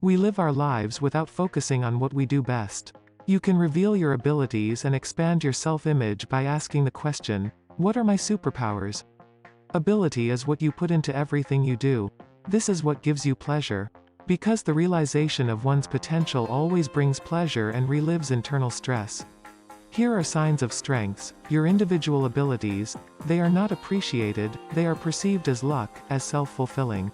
We live our lives without focusing on what we do best. You can reveal your abilities and expand your self-image by asking the question, what are my superpowers? Ability is what you put into everything you do. This is what gives you pleasure. Because the realization of one's potential always brings pleasure and relieves internal stress. Here are signs of strengths, your individual abilities. They are not appreciated, they are perceived as luck, as self-fulfilling.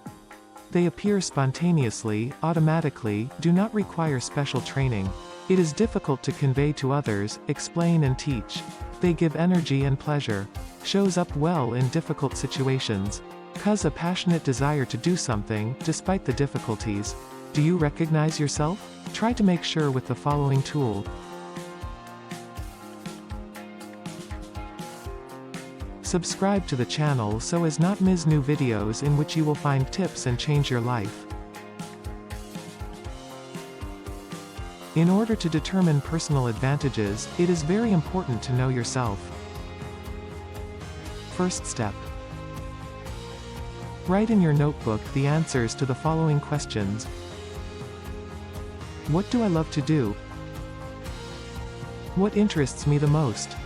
They appear spontaneously, automatically, do not require special training. It is difficult to convey to others, explain and teach. They give energy and pleasure. Shows up well in difficult situations. Cause a passionate desire to do something, despite the difficulties. Do you recognize yourself? Try to make sure with the following tool. Subscribe to the channel so as not miss new videos in which you will find tips and change your life. In order to determine personal advantages, it is very important to know yourself. First step. Write in your notebook the answers to the following questions. What do I love to do? What interests me the most?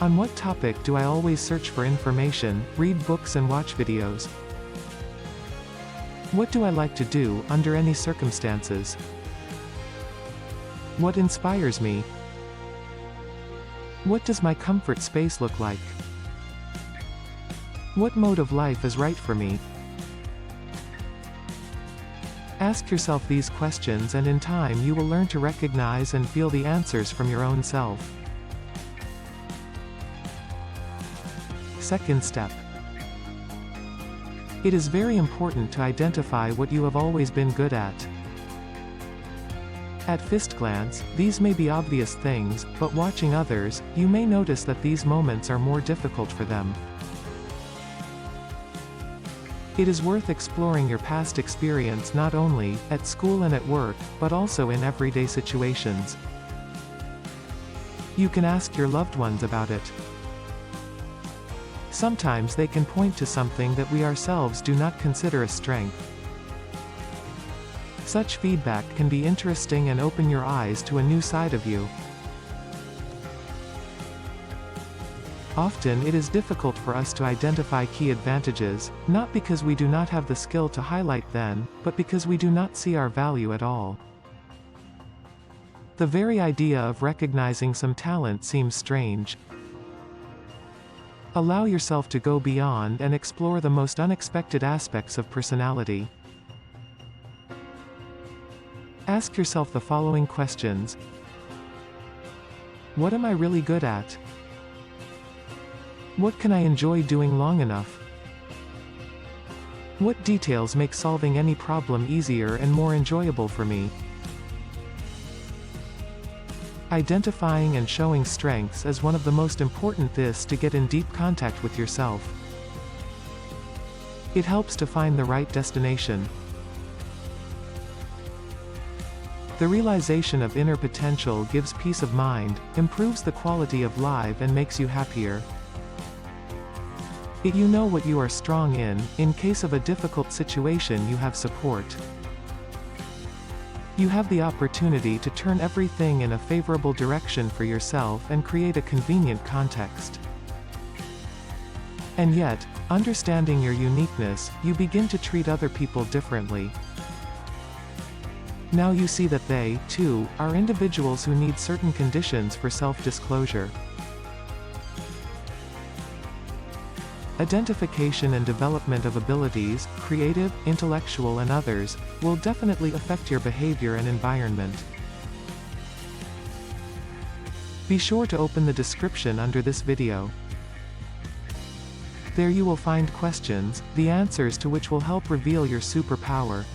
On what topic do I always search for information, read books and watch videos? What do I like to do, under any circumstances? What inspires me? What does my comfort space look like? What mode of life is right for me? Ask yourself these questions and in time you will learn to recognize and feel the answers from your own self. Second step. It is very important to identify what you have always been good at. At first glance, these may be obvious things, but watching others, you may notice that these moments are more difficult for them. It is worth exploring your past experience not only at school and at work, but also in everyday situations. You can ask your loved ones about it. Sometimes they can point to something that we ourselves do not consider a strength. Such feedback can be interesting and open your eyes to a new side of you. Often it is difficult for us to identify key advantages, not because we do not have the skill to highlight them, but because we do not see our value at all. The very idea of recognizing some talent seems strange. Allow yourself to go beyond and explore the most unexpected aspects of personality. Ask yourself the following questions. What am I really good at? What can I enjoy doing long enough? What details make solving any problem easier and more enjoyable for me? Identifying and showing strengths is one of the most important things to get in deep contact with yourself. It helps to find the right destination. The realization of inner potential gives peace of mind, improves the quality of life and makes you happier. You know what you are strong in case of a difficult situation you have support. You have the opportunity to turn everything in a favorable direction for yourself and create a convenient context. And yet, understanding your uniqueness, you begin to treat other people differently. Now you see that they, too, are individuals who need certain conditions for self-disclosure. Identification and development of abilities, creative, intellectual and others, will definitely affect your behavior and environment. Be sure to open the description under this video. There you will find questions, the answers to which will help reveal your superpower.